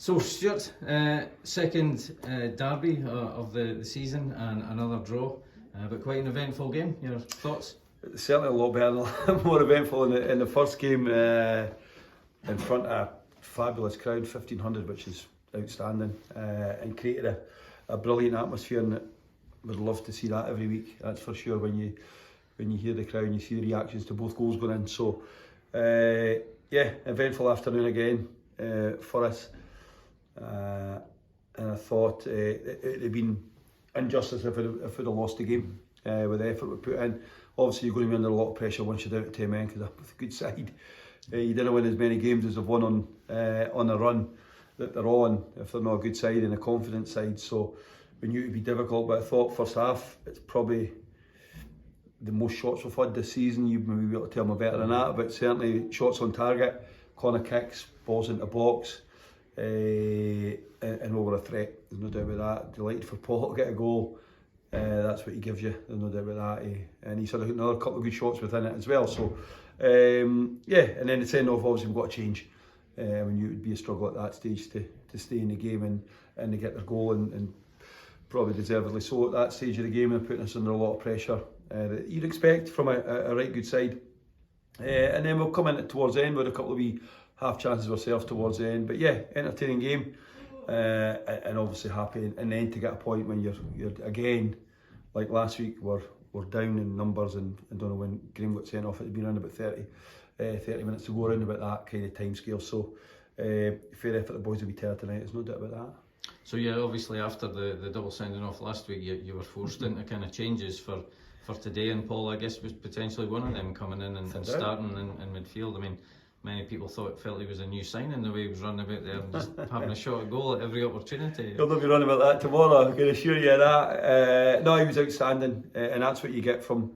So Stuart, second derby of the season and another draw, but quite an eventful game. Your thoughts? Certainly a lot better, more eventful in the first game in front of a fabulous crowd, 1,500, which is outstanding, and created a brilliant atmosphere, and would love to see that every week. That's for sure. When you hear the crowd and you see the reactions to both goals going in. So yeah, eventful afternoon again for us. And I thought it had been injustice if we'd have lost the game with the effort we put in. Obviously, you're going to be under a lot of pressure once you're down to 10 men because they're a good side. You didn't win as many games as they've won on a run that they're on if they're not a good side and a confident side. So we knew it would be difficult, but I thought first half it's probably the most shots we've had this season. You may be able to tell me better than that, but certainly shots on target, corner kicks, balls into box. And over a threat, there's no doubt about that. Delighted for Paul to get a goal. That's what he gives you, there's no doubt about that. And he's had another couple of good shots within it as well. So yeah, and then the send off, obviously we've got to change. When you would be a struggle at that stage to stay in the game and to get their goal, and probably deservedly so at that stage of the game, and putting us under a lot of pressure that you'd expect from a right good side. And then we'll come in towards the end with a couple of wee half chances ourselves towards the end, but yeah, entertaining game, and obviously happy, and then to get a point when you're again, like last week, we're down in numbers, and I don't know when Graham got sent off, it had been around about 30 minutes to go, around about that kind of time scale. So fair effort, the boys will be tired tonight, there's no doubt about that. So yeah, obviously after the double sending off last week, you were forced into kind of changes for today, and Paul, I guess, was potentially one of them coming in and starting in midfield. I mean, many people felt he was a new signing the way he was running about there and just having a shot at goal at every opportunity. He'll not be running about that tomorrow, I can assure you of that. No, he was outstanding, and that's what you get from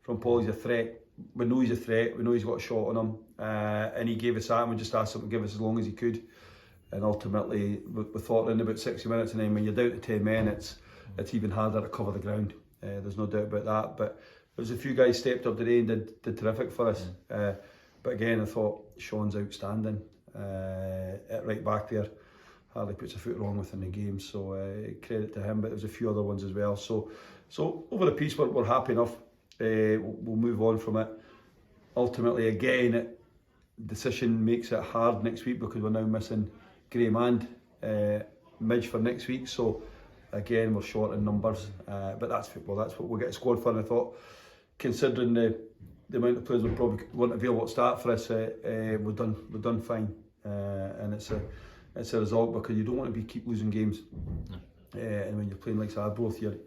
Paul. He's a threat. We know he's a threat, we know he's got a shot on him, and he gave us that, and we just asked him to give us as long as he could. And ultimately, we thought in about 60 minutes, and then when you're down to 10 men, it's even harder to cover the ground. There's no doubt about that. But there was a few guys stepped up today and did terrific for us. But again, I thought Sean's outstanding at right back there. Hardly puts a foot wrong within the game, so credit to him. But there's a few other ones as well. So over the piece, we're happy enough. We'll move on from it. Ultimately, again, decision makes it hard next week because we're now missing Graham and Midge for next week. So again, we're short in numbers. But that's football. That's what we'll get a squad for. And I thought, considering the amount of players we probably weren't available at start for us, we've done fine, and it's a result because you don't want to keep losing games. No. And when you're playing like Arbroath, you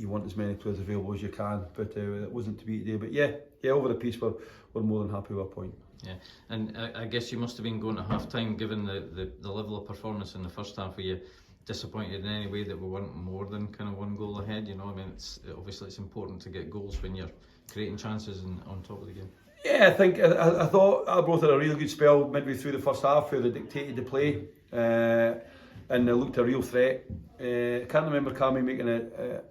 want as many players available as you can, but it wasn't to be today. But yeah, over the piece, we're more than happy with a point. Yeah, and I guess you must have been going to half time, given the level of performance in the first half. Were you disappointed in any way that we weren't more than kind of one goal ahead? You know, I mean, obviously it's important to get goals when you're creating chances and on top of the game. Yeah, I think I thought Arbroath had a really good spell midway through the first half where they dictated the play, and they looked a real threat. I can't remember Cammy making a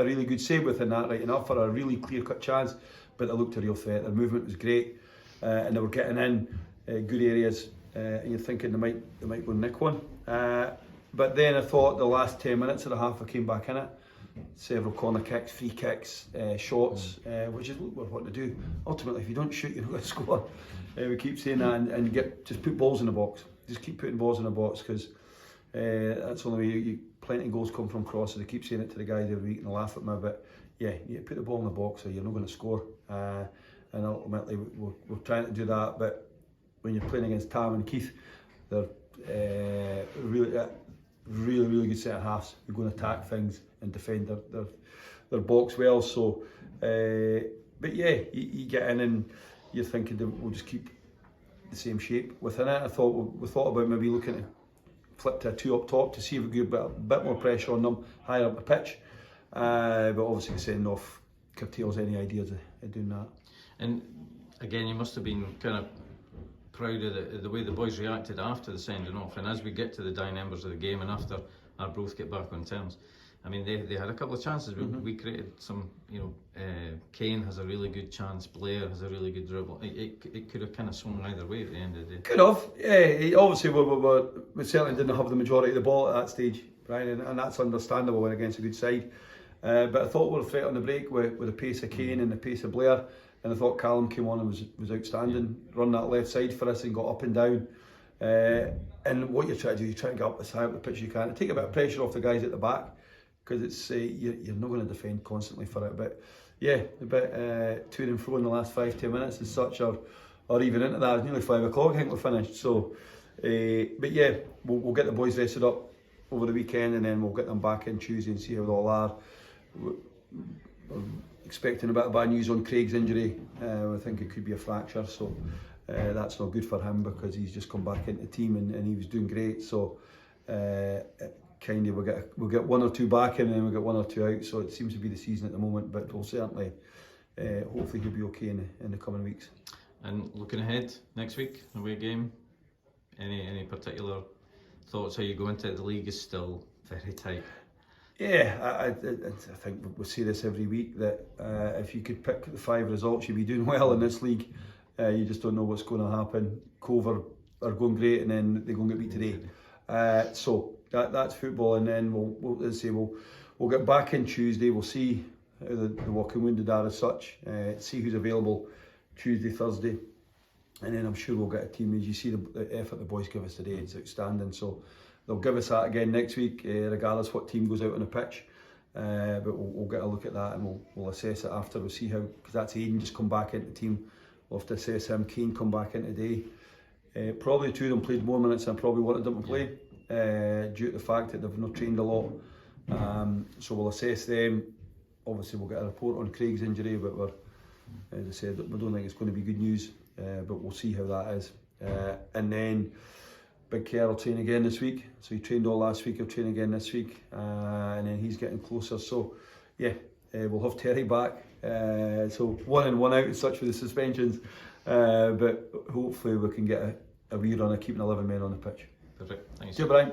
really good save within that, right enough, for a really clear-cut chance, but they looked a real threat. Their movement was great, and they were getting in good areas, and you're thinking they might go nick one. But then I thought the last 10 minutes of the half I came back in it. Several corner kicks, free kicks, shots, which is what we're wanting to do. Ultimately, if you don't shoot, you're not going to score. We keep saying that, and just put balls in the box. Just keep putting balls in the box, because that's the only way plenty of goals come from crosses. I keep saying it to the guys every week and they laugh at me, but yeah, you put the ball in the box or you're not going to score. And ultimately, we're trying to do that, but when you're playing against Tam and Keith, they're really good centre halves. They're going to attack things and defend their box well. So, but yeah, you get in and you're thinking that we'll just keep the same shape within it. We thought about maybe looking to flip to a 2 up top to see if we could get a bit more pressure on them higher up the pitch. But obviously the sending off curtails any ideas of doing that. And again, you must have been kind of proud of the way the boys reacted after the sending off, and as we get to the dying embers of the game and after Arbroath get back on terms, I mean, they had a couple of chances. We created some, Kane has a really good chance, Blair has a really good dribble. It could have kind of swung either way at the end of the day. Could have, yeah. Obviously, we certainly didn't have the majority of the ball at that stage, Brian, and that's understandable when against a good side. But I thought we were a threat on the break with the pace of Kane and the pace of Blair, and I thought Callum came on and was outstanding, run that left side for us and got up and down. And what you're trying to do, you're trying to get up as high up the pitch as you can to take a bit of pressure off the guys at the back, because it's you're not going to defend constantly for it. But yeah, a bit to and fro in the last 5-10 minutes as such, or even into that. It's nearly 5 o'clock, I think we're finished. So, but yeah, we'll get the boys rested up over the weekend, and then we'll get them back in Tuesday and see how they all are. We're expecting a bit of bad news on Craig's injury. I think it could be a fracture, so that's not good for him, because he's just come back into the team and he was doing great. So kind of we'll get 1 or 2 back in, and then we'll get 1 or 2 out. So it seems to be the season at the moment, but we'll certainly hopefully he'll be okay in the coming weeks. And looking ahead, next week, away game, any particular thoughts how you go into it? The league is still very tight. Yeah, I think we say this every week, that if you could pick the 5 results, you'd be doing well in this league. You just don't know what's going to happen. Cove are going great, and then they're going to get beat today. So that's football, and then we'll get back in Tuesday. We'll see how the walking wounded are as such. See who's available Tuesday, Thursday, and then I'm sure we'll get a team. As you see the effort the boys give us today, it's outstanding. So they'll give us that again next week, regardless what team goes out on the pitch. But we'll get a look at that, and we'll assess it after. We'll see how, because that's Aiden just come back into the team. We'll have to assess him. Kane come back in today. Probably 2 of them played more minutes than I probably wanted them to play, due to the fact that they've not trained a lot. So we'll assess them. Obviously we'll get a report on Craig's injury, but as I said, we don't think it's going to be good news, but we'll see how that is. And then Big Kerr will train again this week. So he trained all last week, he'll train again this week, and then he's getting closer. So yeah, we'll have Terry back. So 1 in 1 out as such for the suspensions, but hopefully we can get a wee run of keeping 11 men on the pitch. Perfect, thanks. See you, Brian.